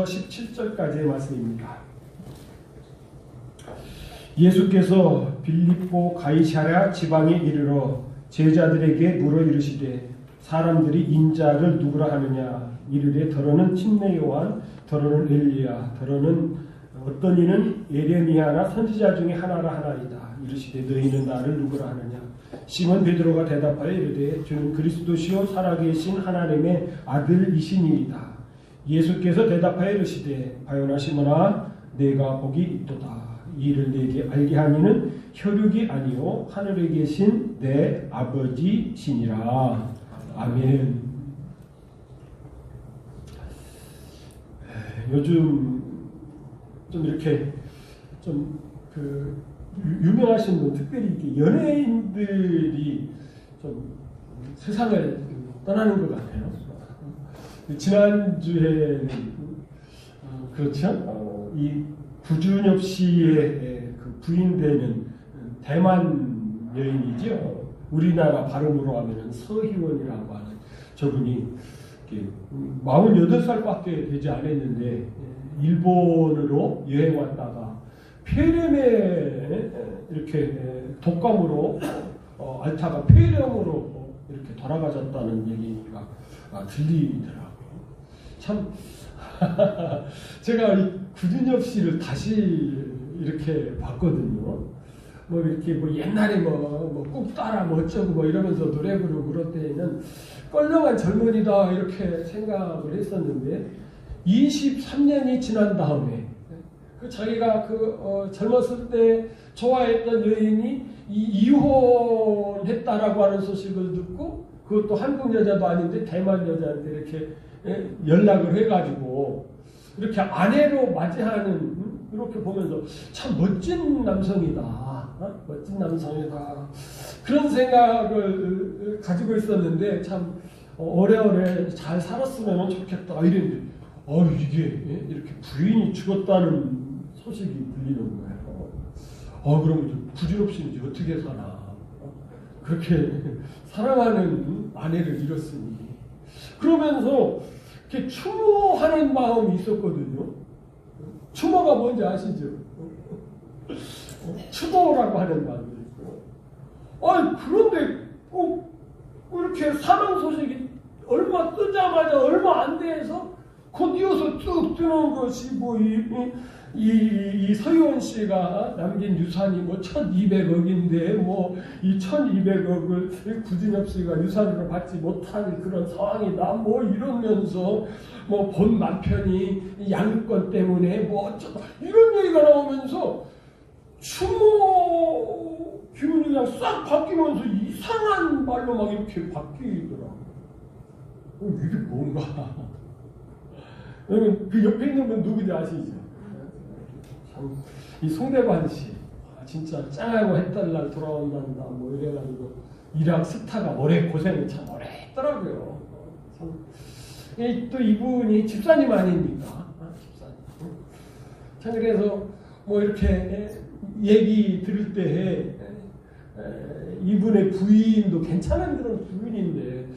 17절까지의 말씀입니다. 예수께서 빌립보 가이사랴 지방에 이르러 제자들에게 물어 이르시되 사람들이 인자를 누구라 하느냐 이르되 더러는 침례 요한 더러는 엘리야 더러는 어떤 이는 에레미야나 선지자 중에 하나라 하나이다. 이르시되 너희는 나를 누구라 하느냐. 시몬 베드로가 대답하여 이르되 주는 그리스도시요 살아계신 하나님의 아들이시니이다. 예수께서 대답하여 이르시되 바요나 시몬아 내가 복이 있도다. 이를 내게 알게 하니는 혈육이 아니요 하늘에 계신 내 아버지시니라. 아멘. 요즘 좀 이렇게 좀 유명하신 분, 특별히 이렇게 연예인들이 좀 세상을 떠나는 것 같아요. 지난주에는 그렇죠. 이 구준엽 씨의 그 부인 되는 대만 여인이죠. 우리나라 발음으로 하면은 서희원이라고 하는 저분이 48살밖에 되지 않았는데 일본으로 여행 왔다가 폐렴에 이렇게 독감으로 앓다가 폐렴으로 이렇게 돌아가셨다는 얘기가 들리더라고요. 참 제가 이 구준엽 씨를 다시 이렇게 봤거든요. 뭐 이렇게 뭐 옛날에 뭐 꾹 따라 뭐 어쩌고 뭐 이러면서 노래 부르고 그럴 때는 껄렁한 젊은이다 이렇게 생각을 했었는데 23년이 지난 다음에 그 자기가 젊었을 때 좋아했던 여인이 이혼했다라고 하는 소식을 듣고 그것도 한국 여자도 아닌데 대만 여자한테 이렇게 연락을 해가지고 이렇게 아내로 맞이하는 이렇게 보면서 참 멋진 남성이다. 멋진 남성이다. 그런 생각을 가지고 있었는데 참 오래오래 잘 살았으면 좋겠다 이랬는데 이게 이렇게 부인이 죽었다는 소식이 들리는 거예요. 그럼 구준엽 씨는 이제 어떻게 사나. 그렇게 사랑하는 아내를 잃었으니. 그러면서 이렇게 추모하는 마음이 있었거든요. 추모가 뭔지 아시죠? 추도라고 하는 말도 있고. 그런데 꼭 이렇게 사망 소식이 얼마 뜨자마자 얼마 안 돼서 곧 이어서 쭉 뜨는 것이 이 서희원 씨가 남긴 유산이 1200억인데 이 1200억을 구준엽 씨가 유산으로 받지 못할 그런 상황이다 이러면서 본 남편이 양육권 때문에 어쩌다 이런 얘기가 나오면서 추모 기분이 그냥 싹 바뀌면서 이상한 말로 막 이렇게 바뀌더라고요. 이게 뭔가. 여러분 그 옆에 있는 분 누구인지 아시죠? 이 송대관 씨 진짜 짱하고 해달날 돌아온단다 이래가지고 일학 스타가 오래 고생을 참 오래 했더라고요. 또 이분이 집사님 아닙니까? 집사님. 참 그래서 이렇게 얘기 들을 때 이분의 부인도 괜찮은 그런 부인인데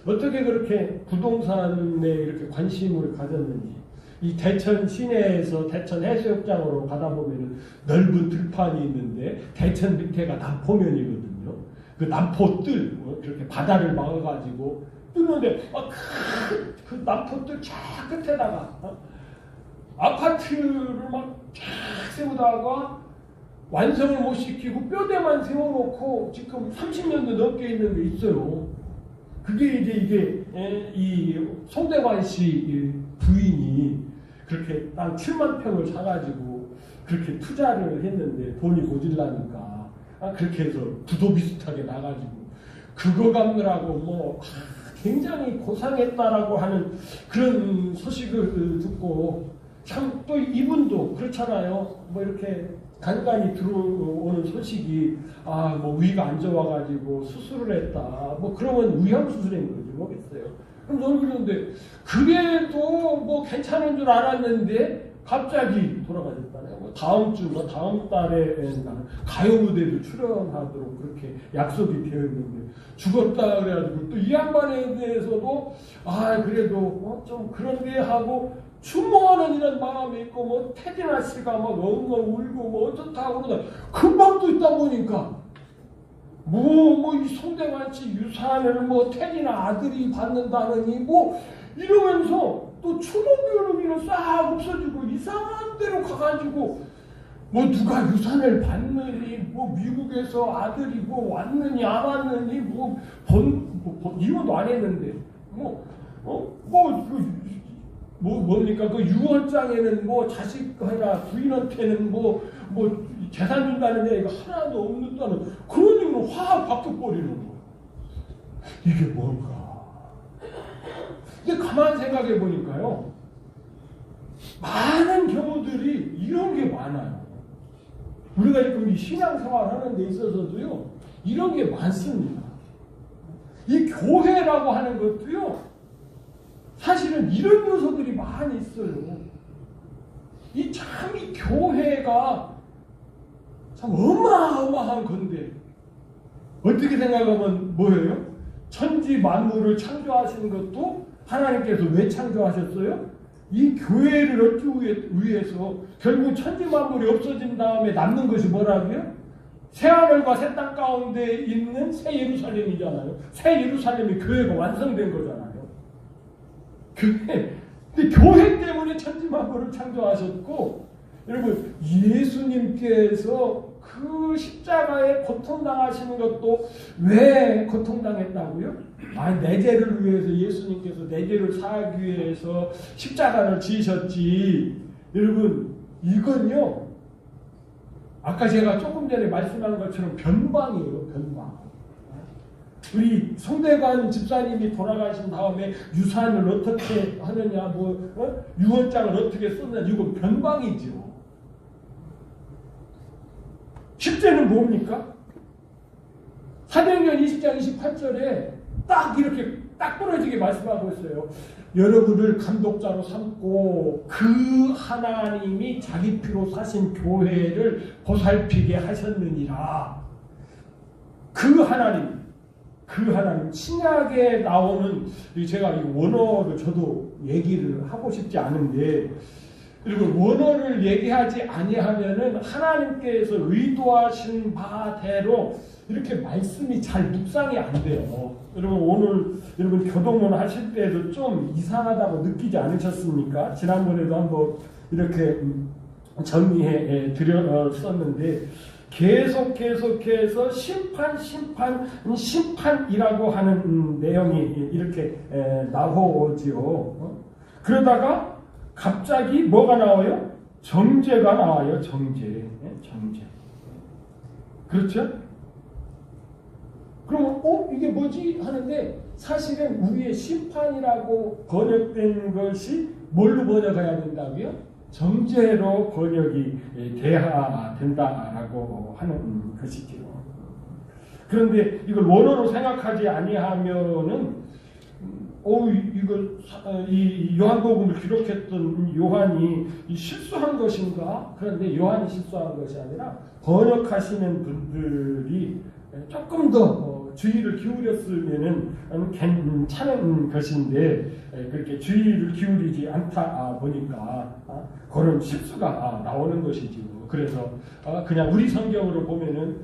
어떻게 그렇게 부동산에 이렇게 관심을 가졌는지. 이 대천 시내에서 대천 해수욕장으로 가다 보면 넓은 들판이 있는데 대천 밑에가 남포면이거든요. 그 남포뜰 이렇게 바다를 막아가지고 뜨는데 그 남포뜰 쫙 끝에다가 아파트를 막 쫙 세우다가 완성을 못 시키고 뼈대만 세워놓고 지금 30년도 넘게 있는 게 있어요. 그게 이제 이 송대관 씨 부인이 그렇게 땅 7만 평을 사가지고 그렇게 투자를 했는데 돈이 모질라니까 그렇게 해서 부도 비슷하게 나가지고 그거 갚느라고 굉장히 고상했다라고 하는 그런 소식을 듣고 참 또 이분도 그렇잖아요. 이렇게 간간히 들어오는 소식이 위가 안 좋아가지고 수술을 했다. 그러면 위암 수술인 건지 모르겠어요. 그럼 저는 그러는데 그래도 괜찮은 줄 알았는데 갑자기 돌아가셨다네요. 다음 달에 가요 무대도 출연하도록 그렇게 약속이 되어 있는데 죽었다 그래가지고 또 이 양반에 대해서도 그래도 좀 그런데 하고 추모하는 이런 마음이 있고 뭐 태진아 씨가 막 엉엉 울고 뭐 어떻다고 그러다 금방 또 있다 보니까 이 송대관 씨 유산을 뭐 태진아 아들이 받는다느니 뭐 이러면서 또 추모교육이 싹 없어지고 이상한 데로 가가지고 뭐 누가 유산을 받느니 뭐 미국에서 아들이 뭐 왔느니 안 왔느니 이혼도 안 했는데 뭡니까 그 유언장에는 뭐 자식이나 부인한테는 뭐 재산 준다는 얘기가 하나도 없는다는 그런 식으로 확 바뀌어버리는 거예요. 이게 뭔가? 이게 가만 생각해 보니까요, 많은 경우들이 이런 게 많아요. 우리가 지금 이 신앙생활 하는 데 있어서도요, 이런 게 많습니다. 이 교회라고 하는 것도요, 사실은 이런 요소들이 많이 있어요. 이 교회가 참 어마어마한 건데, 어떻게 생각하면 뭐예요? 천지 만물을 창조하신 것도 하나님께서 왜 창조하셨어요? 이 교회를 얻기 위해서 결국 천지 만물이 없어진 다음에 남는 것이 뭐라고요? 새하늘과 새 땅 가운데 있는 새 예루살렘이잖아요. 새 예루살렘이 교회가 완성된 거잖아요. 교회. 근데 교회 때문에 천지 만물을 창조하셨고, 여러분 예수님께서 그 십자가에 고통당하시는 것도 왜 고통당했다고요? 내 죄를 위해서 예수님께서 내 죄를 사하기 위해서 십자가를 지으셨지. 여러분 이건요, 아까 제가 조금 전에 말씀한 것처럼 변방이에요. 변방. 우리 송대관 집사님이 돌아가신 다음에 유산을 어떻게 하느냐, 유언장을 어떻게 썼느냐, 이거 변방이죠. 실제는 뭡니까? 사도행전 20장 28절에 딱 이렇게 딱 부러지게 말씀하고 있어요. 여러분을 감독자로 삼고 그 하나님이 자기 피로 사신 교회를 보살피게 하셨느니라. 그 하나님 신약에 나오는, 제가 이 원어를 저도 얘기를 하고 싶지 않은데, 그리고 원어를 얘기하지 아니하면은 하나님께서 의도하신 바대로 이렇게 말씀이 잘 묵상이 안 돼요. 여러분 오늘 여러분 교동문 하실 때도 좀 이상하다고 느끼지 않으셨습니까? 지난번에도 한번 이렇게 정리해 드렸었는데, 계속해서 심판이라고 하는 내용이 이렇게 나오지요. 그러다가 갑자기 뭐가 나와요? 정죄가 나와요. 정죄. 그렇죠? 그럼 이게 뭐지? 하는데, 사실은 우리의 심판이라고 번역된 것이 뭘로 번역해야 된다고요? 정죄로 번역이 돼야 된다라고 하는 것이죠. 그런데 이걸 원어로 생각하지 아니하면은 이 요한복음을 기록했던 요한이 실수한 것인가? 그런데 요한이 실수한 것이 아니라 번역하시는 분들이 조금 더 주의를 기울였으면은 괜찮은 것인데, 그렇게 주의를 기울이지 않다 보니까 그런 실수가 나오는 것이죠. 그래서 그냥 우리 성경으로 보면은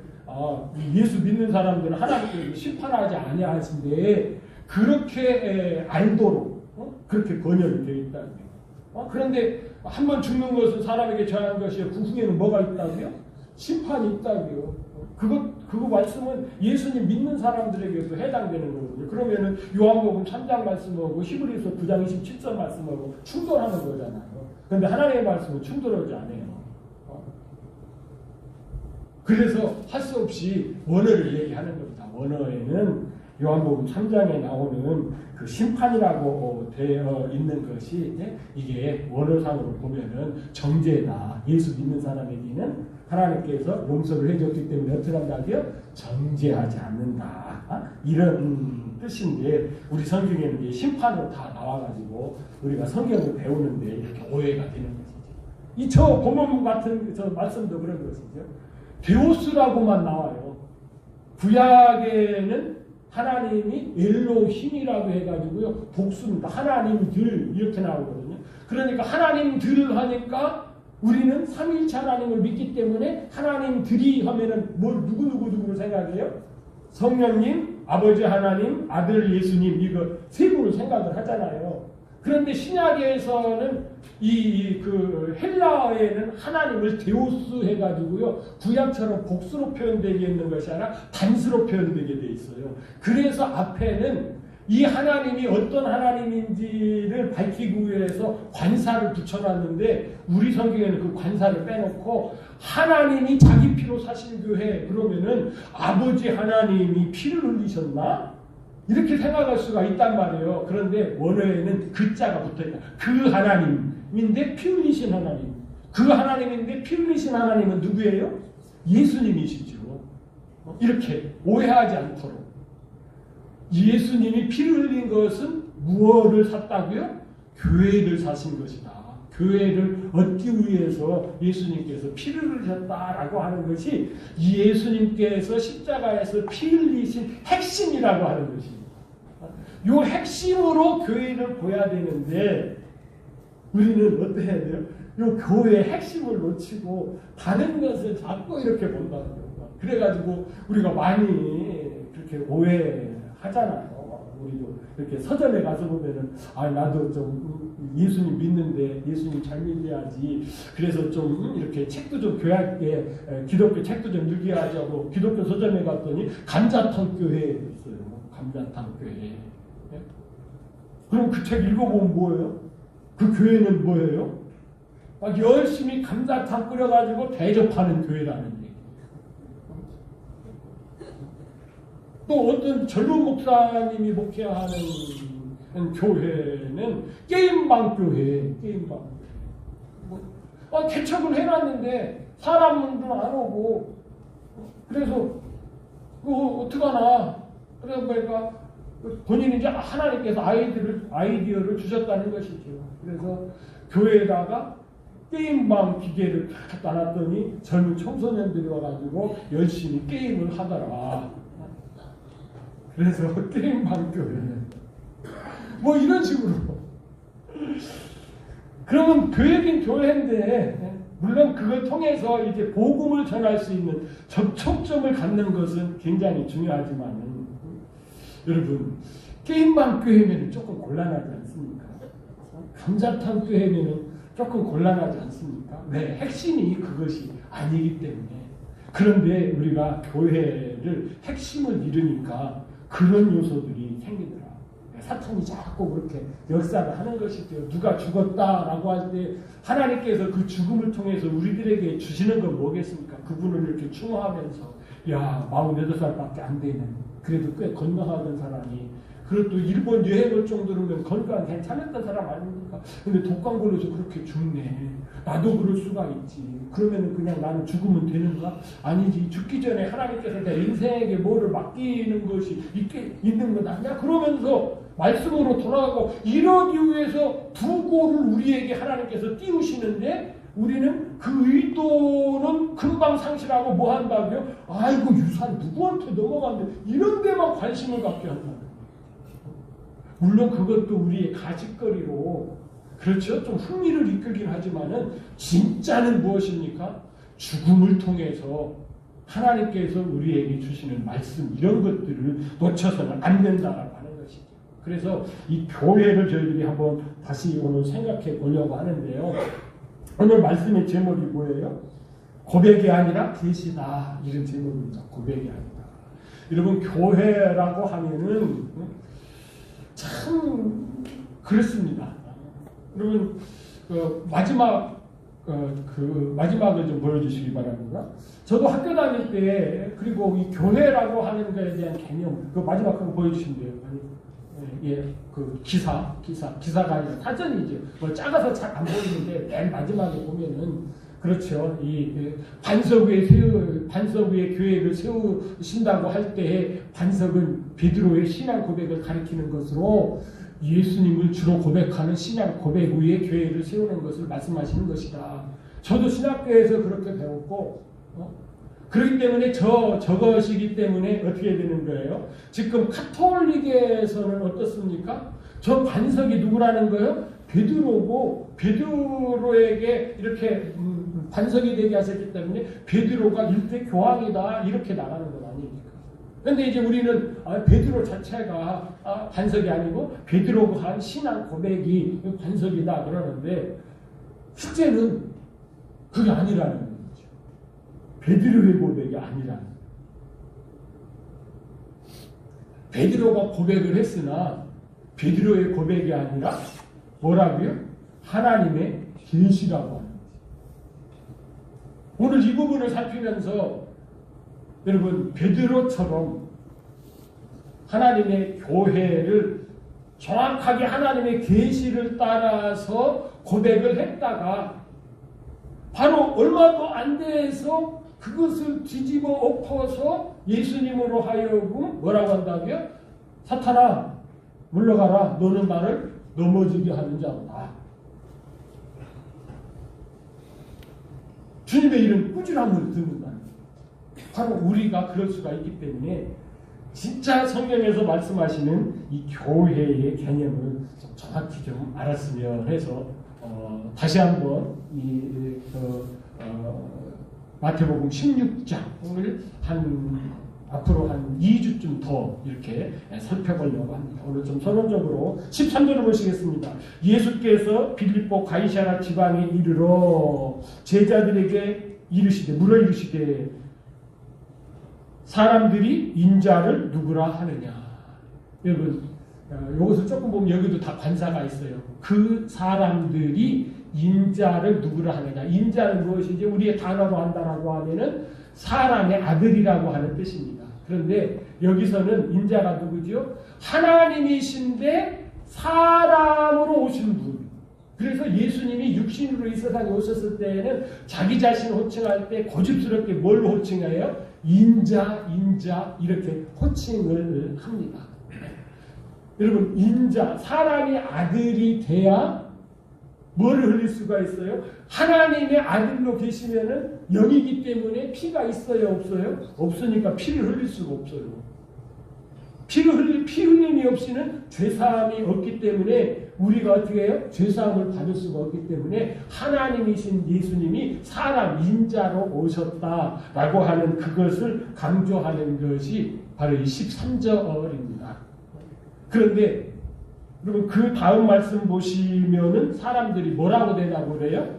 예수 믿는 사람들은 하나님께서 심판하지 아니하신데 그렇게 알도록 그렇게 번역이 되어 있다고요. 그런데 한번 죽는 것은 사람에게 정한 것이요, 그 후에는 뭐가 있다고요? 심판이 있다고요. 그거 말씀은 예수님 믿는 사람들에게도 해당되는 거거든요. 그러면은 요한복음 3장 말씀하고 히브리서 9장 27절 말씀하고 충돌하는 거잖아요. 그런데 하나님의 말씀은 충돌하지 않아요. 그래서 할 수 없이 원어를 얘기하는 겁니다. 원어에는 요한복음 3장에 나오는 그 심판이라고 되어 있는 것이, 이게 원어상으로 보면은 정죄다. 예수 믿는 사람에게는 하나님께서 용서를 해줬기 때문에 어떻게 한다고요? 정죄하지 않는다. 이런 뜻인데, 우리 성경에는 이게 심판으로 다 나와가지고 우리가 성경을 배우는데 이렇게 오해가 되는 것이죠. 저 본문 같은 저 말씀도 그런 것이죠. 데오스라고만 나와요. 구약에는 하나님이 엘로힘이라고 해가지고요, 복수입니다. 하나님들 이렇게 나오거든요. 그러니까 하나님들 하니까 우리는 삼위일체 하나님을 믿기 때문에 하나님들이 하면은 뭘 누구를 생각해요? 성령님, 아버지 하나님, 아들 예수님 이거 세 분을 생각을 하잖아요. 그런데 신약에서는 그 헬라어에는 하나님을 데우스 해가지고요 구약처럼 복수로 표현되게 있는 것이 아니라 단수로 표현되게 돼 있어요. 그래서 앞에는 이 하나님이 어떤 하나님인지를 밝히기 위해서 관사를 붙여놨는데 우리 성경에는 그 관사를 빼놓고 하나님이 자기 피로 사신 교회 그러면은 아버지 하나님이 피를 흘리셨나? 이렇게 생각할 수가 있단 말이에요. 그런데 원어에는 그자가 붙어있다. 그 하나님인데 피 흘리신 하나님. 그 하나님인데 피 흘리신 하나님은 누구예요? 예수님이시죠. 이렇게 오해하지 않도록. 예수님이 피를 흘린 것은 무엇을 샀다고요? 교회를 사신 것이다. 교회를 얻기 위해서 예수님께서 피를 흘리셨다라고 하는 것이 예수님께서 십자가에서 피 흘리신 핵심이라고 하는 것입니다. 이 핵심으로 교회를 보야 되는데 우리는 어떻게 해야 돼요? 이 교회의 핵심을 놓치고 다른 것을 자꾸 이렇게 본다는 거예요. 그래가지고 우리가 많이 그렇게 오해하잖아요. 우리도 이렇게 서점에 가서 보면은 나도 좀 예수님 믿는데 예수님 잘 믿어야지. 그래서 좀 이렇게 책도 좀 교회학계 기독교 책도 좀 읽어야지하고 기독교 서점에 갔더니 감자탕 교회에 있어요. 감자탕 교회. 그럼 그 책 읽어보면 뭐예요? 그 교회는 뭐예요? 막 열심히 감자탕 끓여가지고 대접하는 교회라는 얘기. 또 어떤 젊은 목사님이 목회하는 교회는 게임방 교회, 게임방. 개척을 해놨는데 사람들은 안 오고 그래서 어떡하나. 그래서 그러니까 본인이 이제 하나님께서 아이디어를 주셨다는 것이죠. 그래서 교회에다가 게임방 기계를 갖다 놨더니 젊은 청소년들이 와가지고 열심히 게임을 하더라. 그래서 게임방 교회. 뭐 이런 식으로. 그러면 교회긴 교회인데, 물론 그걸 통해서 이제 복음을 전할 수 있는 접촉점을 갖는 것은 굉장히 중요하지만은, 여러분, 게임방 교회면은 조금 곤란하지 않습니까? 감자탕 교회면은 조금 곤란하지 않습니까? 왜? 핵심이 그것이 아니기 때문에. 그런데 우리가 교회를 핵심을 잃으니까 그런 요소들이 생기더라. 사탄이 자꾸 그렇게 역사를 하는 것이죠. 누가 죽었다라고 할 때 하나님께서 그 죽음을 통해서 우리들에게 주시는 건 뭐겠습니까? 그분을 이렇게 추모하면서 48살밖에 안 되는 그래도 꽤 건강하던 사람이 그리고 또 일본 여행을 정도로면 건강 괜찮았던 사람 아닙니까? 근데 독감 걸려서 그렇게 죽네. 나도 그럴 수가 있지. 그러면은 그냥 나는 죽으면 되는가? 아니지. 죽기 전에 하나님께서 내 인생에게 뭐를 맡기는 것이 있는 것 아니야? 그러면서 말씀으로 돌아가고 이러기 위해서 두고를 우리에게 하나님께서 띄우시는데 우리는 그 의도는 금방 상실하고 뭐 한다고요? 아이고 유산 누구한테 넘어갔는데 이런 데만 관심을 갖게 한다. 물론 그것도 우리의 가짓거리로 그렇죠? 좀 흥미를 이끌긴 하지만은 진짜는 무엇입니까? 죽음을 통해서 하나님께서 우리에게 주시는 말씀 이런 것들을 놓쳐서는 안 된다라고 하는 것이죠. 그래서 이 교회를 저희들이 한번 다시 오늘 생각해 보려고 하는데요. 오늘 말씀의 제목이 뭐예요? 고백이 아니라 계시다 이런 제목입니다. 고백이 아니다. 여러분 교회라고 하면은 참 그렇습니다. 여러분 마지막을 좀 보여주시기 바랍니다. 저도 학교 다닐 때 그리고 이 교회라고 하는 것에 대한 개념 그 마지막 거 보여주시면 돼요. 그 기사가 아니라 사전이죠. 뭐 작아서 잘 안 보이는데 맨 마지막에 보면은 그렇죠. 이 반석 위에 교회를 세우신다고 할 때 반석은 베드로의 신앙 고백을 가리키는 것으로 예수님을 주로 고백하는 신앙 고백 위에 교회를 세우는 것을 말씀하시는 것이다. 저도 신학교에서 그렇게 배웠고 그렇기 때문에 저것이기 때문에 어떻게 되는 거예요? 지금 카톨릭에서는 어떻습니까? 저 반석이 누구라는 거예요? 베드로고 베드로에게 이렇게 반석이 되게 하셨기 때문에 베드로가 일대 교황이다 이렇게 나가는 건 아닙니까? 그런데 이제 우리는 베드로 자체가 반석이 아니고 베드로가 한 신앙 고백이 반석이다 그러는데 실제는 그게 아니라는 거죠. 베드로의 고백이 아니라는 거죠. 베드로가 고백을 했으나 베드로의 고백이 아니라 뭐라고요? 하나님의 계시라고 하는 거죠. 오늘 이 부분을 살피면서 여러분 베드로처럼 하나님의 교회를 정확하게 하나님의 계시를 따라서 고백을 했다가 바로 얼마도 안 돼서 그것을 뒤집어 엎어서 예수님으로 하여금 뭐라고 한다고요? 사탄아 물러가라 너는 나를 넘어지게 하는 자다. 주님의 이름 꾸준함을 듣는다. 바로 우리가 그럴 수가 있기 때문에 진짜 성경에서 말씀하시는 이 교회의 개념을 좀 정확히 좀 알았으면 해서 다시 한번 마태복음 16장을 앞으로 한 2주쯤 더 이렇게 살펴보려고 합니다. 오늘 좀 서론적으로 13절을 보시겠습니다. 예수께서 빌립보 가이사랴 지방에 이르러 제자들에게 물어 이르시되 사람들이 인자를 누구라 하느냐. 여러분 이것을 조금 보면 여기도 다 관사가 있어요. 그 사람들이 인자를 누구라 하느냐. 인자는 무엇이지? 우리의 단어로 한다라고 하면은 사람의 아들이라고 하는 뜻입니다. 그런데 여기서는 인자가 누구죠? 하나님이신데 사람으로 오신 분. 그래서 예수님이 육신으로 이 세상에 오셨을 때에는 자기 자신을 호칭할 때 고집스럽게 뭘 호칭해요? 인자 이렇게 호칭을 합니다. 여러분 인자, 사람이 아들이 돼야 뭐를 흘릴 수가 있어요? 하나님의 아들로 계시면은 영이기 때문에 피가 있어요, 없어요? 없으니까 피를 흘릴 수가 없어요. 피 흘림이 없이는 죄사함이 없기 때문에 우리가 어떻게 해요? 죄사함을 받을 수가 없기 때문에 하나님이신 예수님이 사람 인자로 오셨다라고 하는 그것을 강조하는 것이 바로 이 13절입니다. 그런데 그리고 그 다음 말씀 보시면은 사람들이 뭐라고 대답을 해요?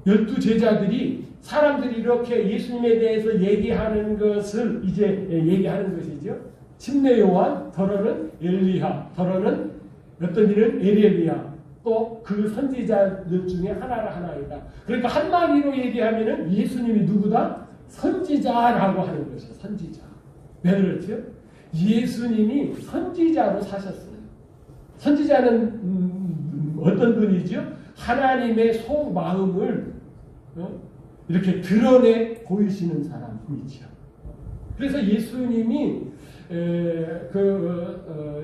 12제자들이 사람들이 이렇게 예수님에 대해서 얘기하는 것을 이제 얘기하는 것이죠. 침례 요한, 더러는 엘리야, 더러는 어떤 이는 에레미야, 또 그 선지자들 중에 하나이다. 그러니까 한마디로 얘기하면은 예수님이 누구다? 선지자라고 하는 것이죠. 선지자. 왜 그렇죠? 예수님이 선지자로 사셨어요. 선지자는 어떤 분이죠? 하나님의 속마음을 이렇게 보이시는 사람이죠. 그래서 예수님이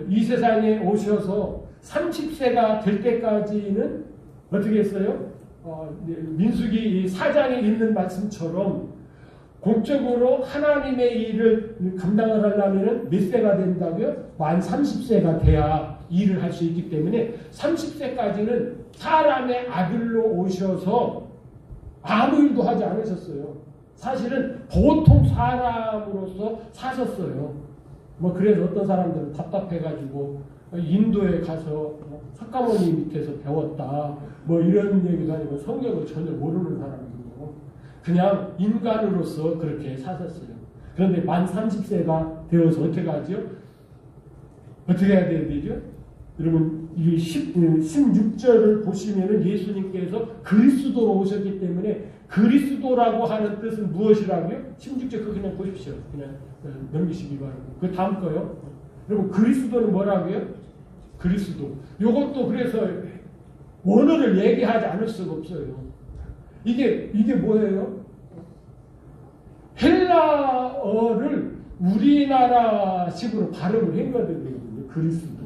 이 세상에 오셔서 30세가 될 때까지는 어떻게 했어요? 민수기 4장에 있는 말씀처럼 공적으로 하나님의 일을 감당을 하려면 몇 세가 된다고요? 만 30세가 돼야 일을 할 수 있기 때문에 30세까지는 사람의 아들로 오셔서 아무 일도 하지 않으셨어요. 사실은 보통 사람으로서 사셨어요. 그래서 어떤 사람들은 답답해가지고 인도에 가서 석가모니 밑에서 배웠다. 이런 얘기도 아니고 성경을 전혀 모르는 사람이고 그냥 인간으로서 그렇게 사셨어요. 그런데 만 30세가 되어서 어떻게 하죠? 어떻게 해야 되죠? 여러분, 이 16절을 보시면은 예수님께서 그리스도로 오셨기 때문에 그리스도라고 하는 뜻은 무엇이라고요? 16절 그거 그냥 보십시오. 그냥 넘기시기 바라고. 그 다음 거요. 그리고 그리스도는 뭐라고요? 그리스도. 요것도 그래서 원어를 얘기하지 않을 수가 없어요. 이게 뭐예요? 헬라어를 우리나라식으로 발음을 했거든요. 그리스도.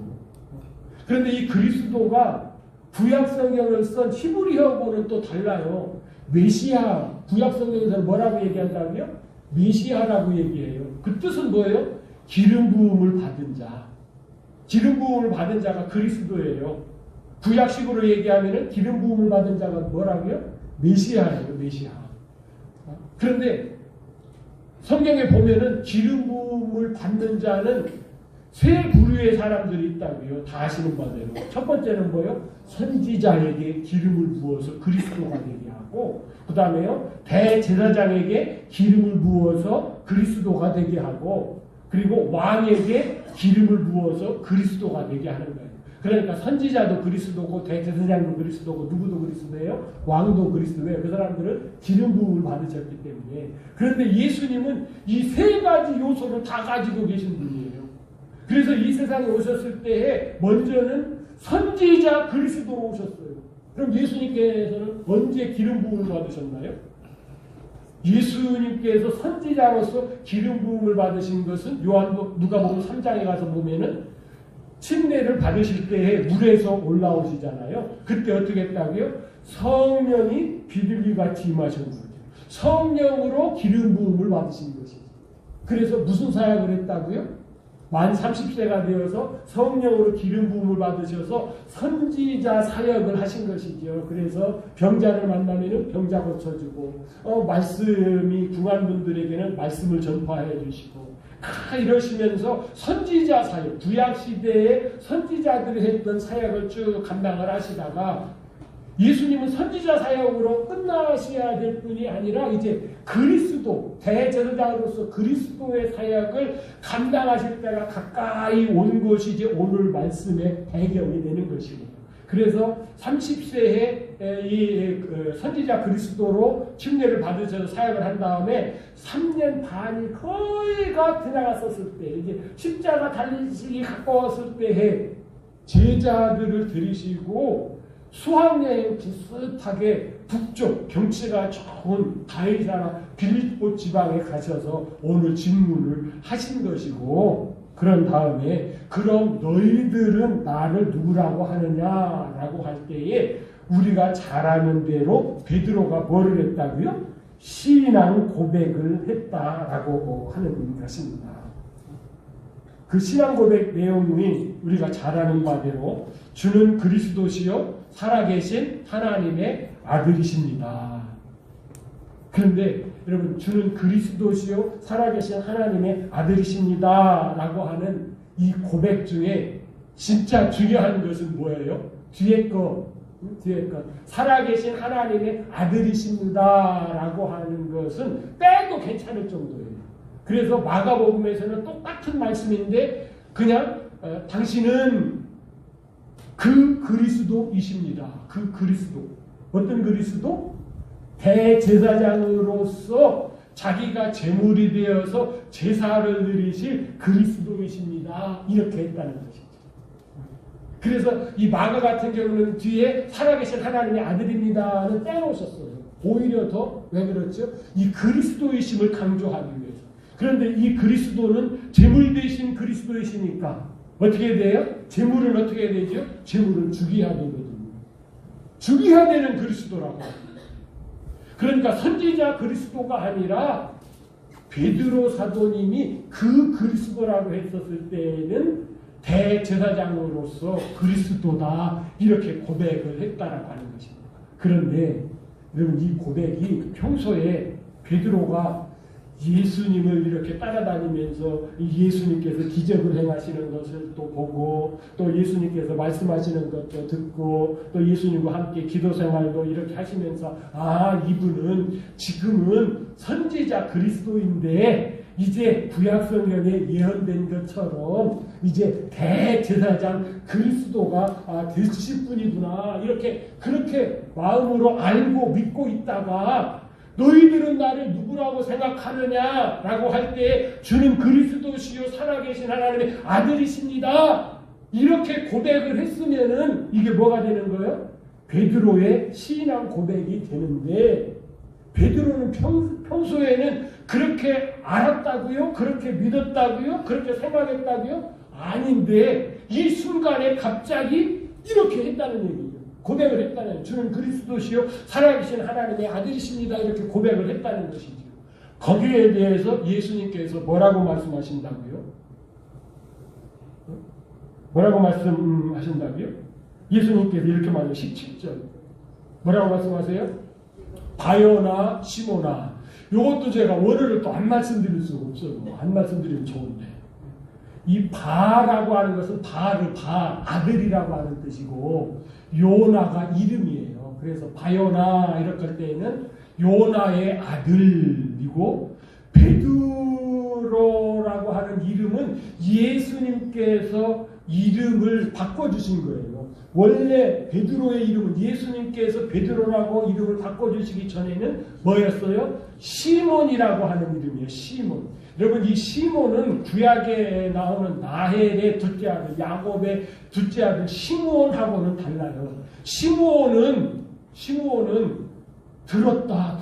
그런데 이 그리스도가 구약 성경을 쓴 히브리어하고는 또 달라요. 메시아, 구약 성경에서는 뭐라고 얘기한다고요? 메시아라고 얘기해요. 그 뜻은 뭐예요? 기름 부음을 받은 자. 기름 부음을 받은 자가 그리스도예요. 구약식으로 얘기하면은 기름 부음을 받은 자가 뭐라고요? 메시아예요, 메시아. 그런데 성경에 보면은 기름 부음을 받는 자는 세 부류의 사람들이 있다고요. 다 아시는 바대로. 첫 번째는 뭐요? 선지자에게 기름을 부어서 그리스도가 되게 하고, 그 다음에요, 대제사장에게 기름을 부어서 그리스도가 되게 하고, 그리고 왕에게 기름을 부어서 그리스도가 되게 하는 거예요. 그러니까 선지자도 그리스도고, 대제사장도 그리스도고, 누구도 그리스도예요? 왕도 그리스도예요. 그 사람들은 기름 부음을 받으셨기 때문에. 그런데 예수님은 이 세 가지 요소를 다 가지고 계신 분이에요. 그래서 이 세상에 오셨을 때에 먼저는 선지자 그리스도로 오셨어요. 그럼 예수님께서는 언제 기름 부음을 받으셨나요? 예수님께서 선지자로서 기름 부음을 받으신 것은 누가복음 3장에 가서 보면은 침례를 받으실 때에 물에서 올라오시잖아요. 그때 어떻게 했다고요? 성령이 비둘기같이 임하신 거죠. 성령으로 기름 부음을 받으신 것이죠. 그래서 무슨 사역을 했다고요? 만 30세가 되어서 성령으로 기름 부음을 받으셔서 선지자 사역을 하신 것이죠. 그래서 병자를 만나면 병자 고쳐주고, 말씀이 궁한 분들에게는 말씀을 전파해 주시고, 이러시면서 선지자 사역, 구약시대에 선지자들이 했던 사역을 쭉 감당을 하시다가 예수님은 선지자 사역으로 끝나셔야 될 뿐이 아니라 이제 그리스도, 대제사장으로서 그리스도의 사역을 감당하실 때가 가까이 온 것이 이제 오늘 말씀의 배경이 되는 것입니다. 그래서 30세에 이 선지자 그리스도로 침례를 받으셔서 사역을 한 다음에 3년 반이 거의가 지나갔었을 때, 이제 십자가 달리시기 가까웠을 때에 제자들을 들이시고 수학여행 비슷하게 북쪽 경치가 좋은 가이사라 빌립보 지방에 가셔서 오늘 질문을 하신 것이고, 그런 다음에 그럼 너희들은 나를 누구라고 하느냐라고 할 때에 우리가 잘 아는 대로 베드로가 뭐를 했다고요? 신앙 고백을 했다라고 하는 것입니다. 그 신앙 고백 내용이 우리가 잘 아는 바대로 주는 그리스도시요 살아계신 하나님의 아들이십니다. 그런데 여러분, 주는 그리스도시요 살아계신 하나님의 아들이십니다 라고 하는 이 고백 중에 진짜 중요한 것은 뭐예요? 뒤에 거 살아계신 하나님의 아들이십니다 라고 하는 것은 빼도 괜찮을 정도예요. 그래서 마가복음에서는 똑같은 말씀인데 그냥 당신은 그 그리스도이십니다. 그 그리스도. 어떤 그리스도? 대제사장으로서 자기가 제물이 되어서 제사를 드리실 그리스도이십니다. 이렇게 했다는 것이죠. 그래서 이 마가 같은 경우는 뒤에 살아계신 하나님의 아들입니다는 떼놓으셨어요. 오히려 더 왜 그렇죠? 이 그리스도이심을 강조하기 위해서. 그런데 이 그리스도는 제물 되신 그리스도이시니까 어떻게 돼요? 제물은 어떻게 되죠? 제물은 죽여야 되거든요. 죽여야 되는 그리스도라고. 그러니까 선지자 그리스도가 아니라 베드로 사도님이 그 그리스도라고 했었을 때에는 대제사장으로서 그리스도다 이렇게 고백을 했다라고 하는 것입니다. 그런데 여러분, 이 고백이 평소에 베드로가 예수님을 이렇게 따라다니면서 예수님께서 기적을 행하시는 것을 또 보고, 또 예수님께서 말씀하시는 것도 듣고, 또 예수님과 함께 기도 생활도 이렇게 하시면서 이분은 지금은 선지자 그리스도인데 이제 구약성경에 예언된 것처럼 이제 대제사장 그리스도가 되실 분이구나, 이렇게 그렇게 마음으로 알고 믿고 있다가 너희들은 나를 누구라고 생각하느냐라고 할 때 주는 그리스도시요 살아계신 하나님의 아들이십니다. 이렇게 고백을 했으면은 이게 뭐가 되는 거예요? 베드로의 신앙 고백이 되는데, 베드로는 평소에는 그렇게 알았다고요? 그렇게 믿었다고요? 그렇게 생각했다고요? 아닌데 이 순간에 갑자기 이렇게 했다는 얘기예요. 고백을 했다는, 주는 그리스도시요 살아계신 하나님의 아들이십니다. 이렇게 고백을 했다는 것이죠. 거기에 대해서 예수님께서 뭐라고 말씀하신다고요? 뭐라고 말씀하신다고요? 예수님께서 이렇게 말해요. 17절. 뭐라고 말씀하세요? 바요나 시모나. 이것도 제가 원어를 또 안 말씀드릴 수가 없어요. 안 말씀드리면 좋은데. 이 바라고 하는 것은 바, 아들이라고 하는 뜻이고, 요나가 이름이에요. 그래서 바요나 이렇게 할 때에는 요나의 아들이고, 베드로라고 하는 이름은 예수님께서 이름을 바꿔주신 거예요. 원래 베드로의 이름은 예수님께서 베드로라고 이름을 바꿔주시기 전에는 뭐였어요? 시몬이라고 하는 이름이에요. 시몬. 여러분, 이 시몬은 구약에 나오는 나헬의 둘째 아들, 야곱의 둘째 아들 시몬하고는 달라요. 시몬은 들었다.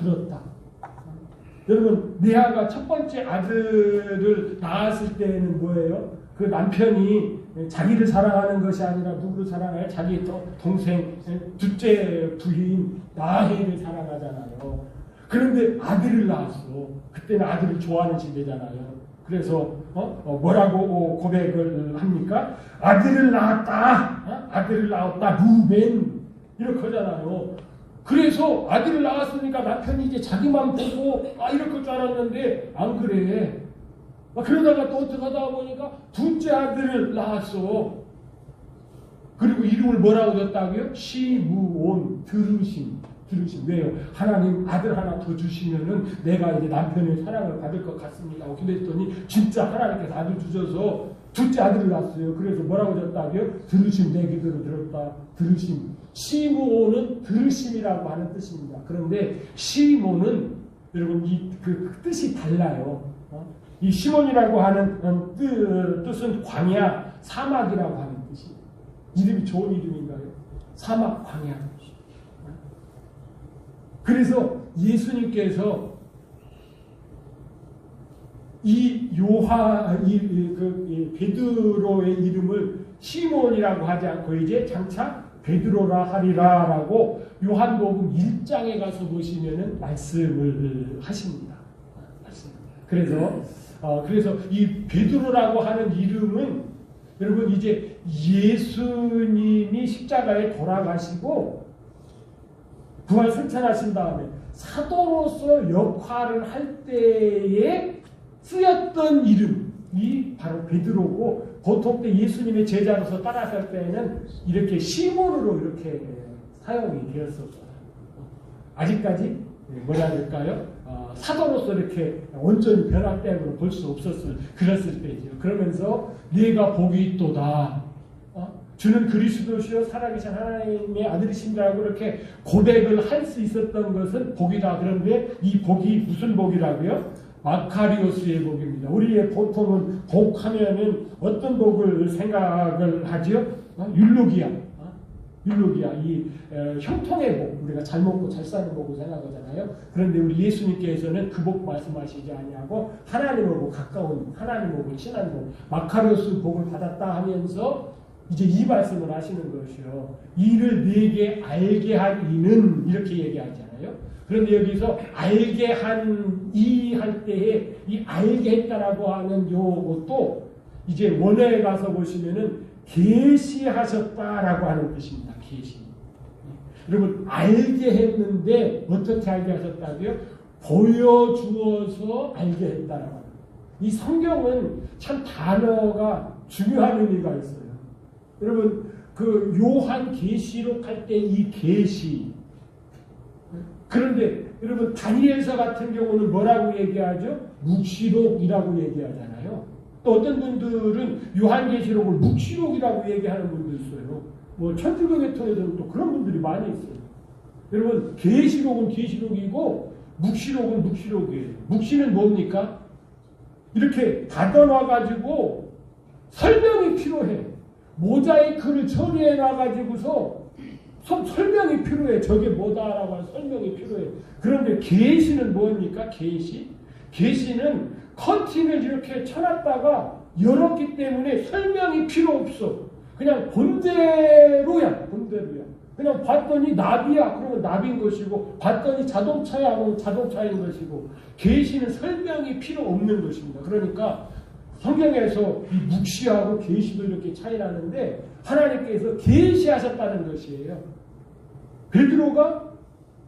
여러분, 레아가 첫 번째 아들을 낳았을 때는 뭐예요? 그 남편이 자기를 사랑하는 것이 아니라 누구를 사랑해요? 자기 동생, 둘째 부인 라헬을 사랑하잖아요. 그런데 아들을 낳았어. 그때는 아들을 좋아하는 시대잖아요. 그래서 뭐라고 고백을 합니까? 아들을 낳았다. 아들을 낳았다. 루벤. 이렇게 하잖아요. 그래서 아들을 낳았으니까 남편이 이제 자기만 보고 이렇게 할 줄 알았는데 안 그래. 그러다가 또 어떻게 하다 보니까 둘째 아들을 낳았어. 그리고 이름을 뭐라고 줬다고요? 시므온. 들으심. 왜요? 하나님 아들 하나 더 주시면은 내가 이제 남편의 사랑을 받을 것 같습니다. 그랬더니 진짜 하나님께서 아들 주셔서 둘째 아들을 낳았어요. 그래서 뭐라고 줬다고요? 들으심. 내 기도를 들었다. 들으심. 시므온은 들으심이라고 하는 뜻입니다. 그런데 시몬은 여러분 그 뜻이 달라요. 이 시몬이라고 하는 뜻은 광야, 사막이라고 하는 뜻이에요. 이름이 좋은 이름인가요? 사막, 광야. 그래서 예수님께서 이 베드로의 이름을 시몬이라고 하지 않고 이제 장차 베드로라 하리라라고 요한복음 1장에 가서 보시면은 말씀을 하십니다. 그래서 이 베드로라고 하는 이름은 여러분 이제 예수님이 십자가에 돌아가시고 부활 승천하신 다음에 사도로서 역할을 할 때에 쓰였던 이름이 바로 베드로고, 보통 때 예수님의 제자로서 따라갈 때에는 이렇게 시몬으로 이렇게 사용이 되었었어요. 아직까지 뭐라 할까요? 사도로서 이렇게 온전히 변화됨으로 볼 수 없었을 그랬을 때죠. 그러면서 네가 복이 있도다. 주는 그리스도시요 살아계신 하나님의 아들이신다고 이렇게 고백을 할 수 있었던 것은 복이다. 그런데 이 복이 무슨 복이라고요? 마카리오스의 복입니다. 우리의 보통은 복하면은 어떤 복을 생각을 하죠? 율로기아, 이 형통의 복, 우리가 잘 먹고 잘 사는 복을 생각하잖아요. 그런데 우리 예수님께서는 그 복 말씀하시지 아니하고 하나님하고 가까운, 하나님하고 친한 복, 마카리오스 복을 받았다 하면서 이제 이 말씀을 하시는 것이요. 이를 네게 알게 한 이는 이렇게 얘기하잖아요. 그런데 여기서 알게 한 이 할 때에 이 알게 했다라고 하는 요것도 이제 원어에 가서 보시면은 계시하셨다라고 하는 뜻입니다. 계시. 여러분 알게 했는데 어떻게 알게 하셨다고요? 보여주어서 알게 했다라고 합니다. 이 성경은 참 단어가 중요한 의미가 있어요. 여러분 그 요한 계시록 할 때 이 계시, 그런데 여러분 다니엘서 같은 경우는 뭐라고 얘기하죠? 묵시록이라고 얘기하잖아요. 또 어떤 분들은 요한계시록을 묵시록이라고 얘기하는 분도 있어요. 뭐 천주교계 통해서는 또 그런 분들이 많이 있어요. 여러분 계시록은 계시록이고 묵시록은 묵시록이에요. 묵시는 뭡니까? 이렇게 닫아놔가지고 설명이 필요해. 모자이크를 처리해 놔가지고서 설명이 필요해. 저게 뭐다라고 하는 설명이 필요해. 그런데 계시는 뭡니까? 계시는 커튼을 이렇게 쳐놨다가 열었기 때문에 설명이 필요 없어. 그냥 본대로야. 그냥 봤더니 나비야. 그러면 나비인 것이고, 봤더니 자동차야. 그러면 자동차인 것이고, 계시는 설명이 필요 없는 것입니다. 그러니까 성경에서 이 묵시하고 계시도 이렇게 차이 나는데 하나님께서 계시하셨다는 것이에요. 베드로가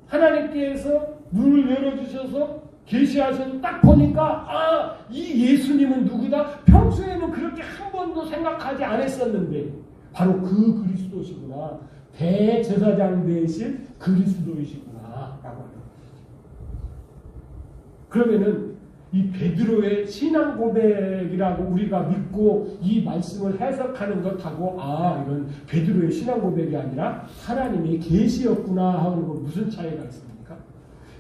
하나님께서 눈을 열어주셔서 계시하셔서 딱 보니까 이 예수님은 누구다? 평소에는 그렇게 한 번도 생각하지 않았었는데 바로 그 그리스도시구나. 대제사장 되신 그리스도이시구나 라고 하는 거죠. 그러면은 이 베드로의 신앙 고백이라고 우리가 믿고 이 말씀을 해석하는 것하고 이건 베드로의 신앙 고백이 아니라 하나님의 계시였구나 하는 건 무슨 차이가 있습니까?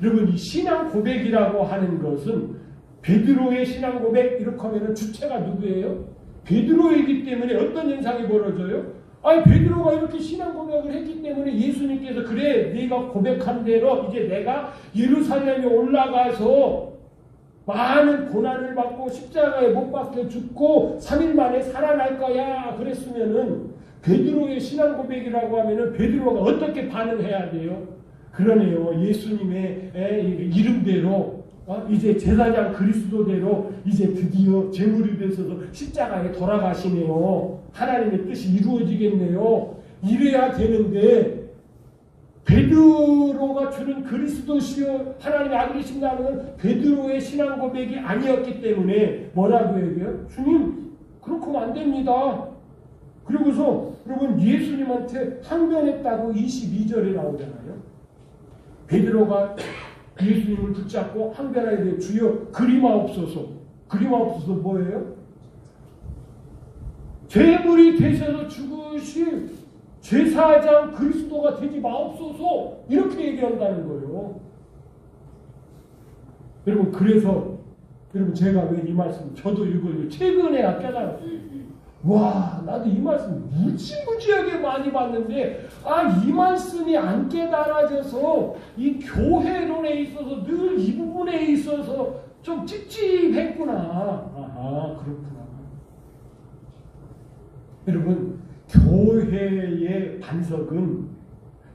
여러분 이 신앙 고백이라고 하는 것은 베드로의 신앙 고백 이렇게 하면 주체가 누구예요? 베드로이기 때문에 어떤 현상이 벌어져요? 베드로가 이렇게 신앙 고백을 했기 때문에 예수님께서 그래 네가 고백한 대로 이제 내가 예루살렘에 올라가서 많은 고난을 받고 십자가에 못 박혀 죽고 3일 만에 살아날 거야 그랬으면은 베드로의 신앙 고백이라고 하면은 베드로가 어떻게 반응해야 돼요? 그러네요. 예수님의 이름대로 이제 제사장 그리스도대로 이제 드디어 제물이 되셔서 십자가에 돌아가시네요. 하나님의 뜻이 이루어지겠네요. 이래야 되는데 베드로가 주는 그리스도시요 하나님의 아들이신다는 건 베드로의 신앙 고백이 아니었기 때문에 뭐라고 얘기해요? 주님 그렇게 하면 안 됩니다. 그리고서 여러분 예수님한테 항변했다고 22절에 나오잖아요. 베드로가 예수님을 붙잡고 항변하게 돼요. 주여 그리마옵소서. 그리마옵소서 뭐예요? 제물이 되셔서 죽으실 제사장 그리스도가 되지 마옵소서 이렇게 얘기한다는 거예요. 여러분 그래서 여러분 제가 왜 이 말씀 저도 이걸 최근에 깨달았어요. 와 나도 이 말씀 무지무지하게 많이 봤는데 이 말씀이 안 깨달아져서 이 교회론에 있어서 늘 이 부분에 있어서 좀 찝찝했구나. 그렇구나. 여러분 교회의 반석은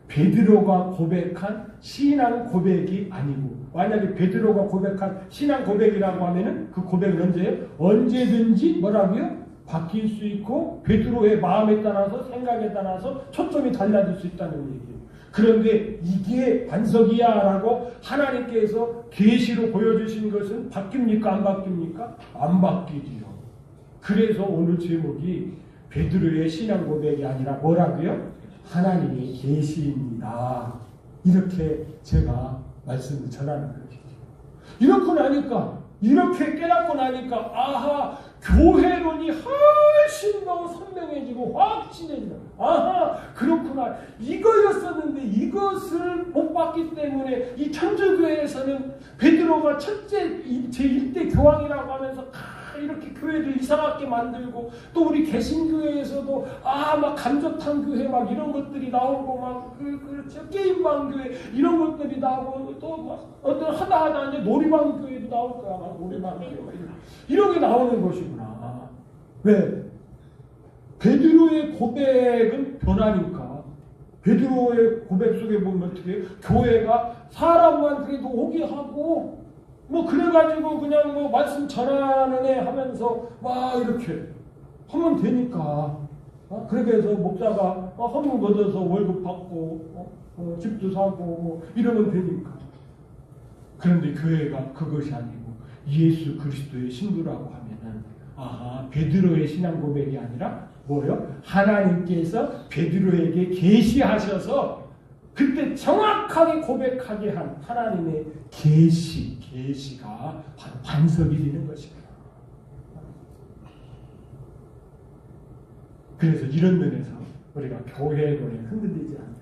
베드로가 고백한 신앙 고백이 아니고 만약에 베드로가 고백한 신앙 고백이라고 하면은 그 고백은 언제예요? 언제든지 뭐라고요? 바뀔 수 있고 베드로의 마음에 따라서 생각에 따라서 초점이 달라질 수 있다는 얘기예요. 그런데 이게 반석이야 라고 하나님께서 계시로 보여주신 것은 바뀝니까? 안 바뀝니까? 안 바뀌지요. 그래서 오늘 제목이 베드로의 신앙 고백이 아니라 뭐라고요? 하나님의 계시입니다. 이렇게 제가 말씀을 전하는 것이죠. 이렇게 나니까 이렇게 깨닫고 나니까 교회론이 훨씬 더 선명해지고 확신해지고 그렇구나. 이거였었는데 이것을 못 봤기 때문에 이 천주교회에서는 베드로가 첫째 제1대 교황이라고 하면서 이렇게 교회를 이상하게 만들고 또 우리 개신교회에서도 막 감조탕 교회 막 이런 것들이 나오고 막 그렇죠 게임방 교회 이런 것들이 나오고 또 막 어떤 하다 이제 놀이방 교회도 나올 거야. 막 놀이방 교회 이런 게 나오는 것이구나. 왜? 베드로의 고백은 변하니까. 베드로의 고백 속에 보면 어떻게 해요? 교회가 사람만 그래도 오게 하고 그래가지고 그냥 말씀 전하는 애 하면서 막 이렇게 하면 되니까. 그렇게 해서 목사가 헌금 걷어서 월급 받고 집도 사고 이러면 되니까. 그런데 교회가 그것이 아니고 예수 그리스도의 신부라고 하면은 베드로의 신앙 고백이 아니라 뭐요? 하나님께서 베드로에게 계시하셔서 그때 정확하게 고백하게 한 하나님의 계시가 바로 반석이 되는 것입니다. 그래서 이런 면에서 우리가 교회론에 흔들리지 않냐.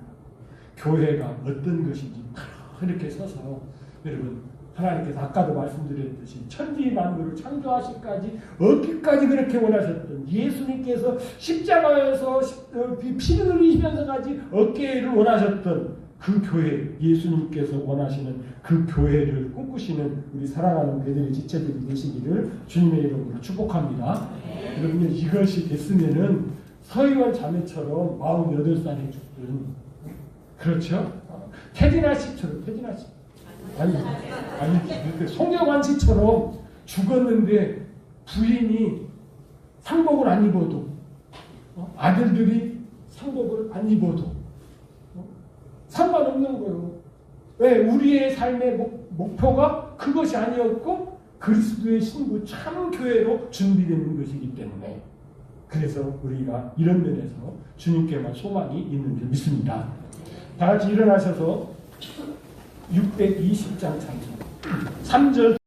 교회가 어떤 것인지 이렇게 서서 여러분 하나님께서 아까도 말씀드렸듯이 천지 만물을 창조하시기까지 얻기까지 그렇게 원하셨던 예수님께서 십자가에서 피를 흘리시면서까지 얻기를 원하셨던 그 교회, 예수님께서 원하시는 그 교회를 꿈꾸시는 우리 사랑하는 배들의 지체들이 되시기를 주님의 이름으로 축복합니다. 여러분 이것이 됐으면은 서희원 자매처럼 48살에 죽든 그렇죠? 태진아 씨처럼 아니 송여관 씨처럼 죽었는데 부인이 상복을 안 입어도 아들들이 상복을 안 입어도 상관없는 거예요. 왜? 우리의 삶의 목표가 그것이 아니었고 그리스도의 신부 참 교회로 준비되는 것이기 때문에 그래서 우리가 이런 면에서 주님께만 소망이 있는 줄 믿습니다. 다 같이 일어나셔서 620장 찬송 3절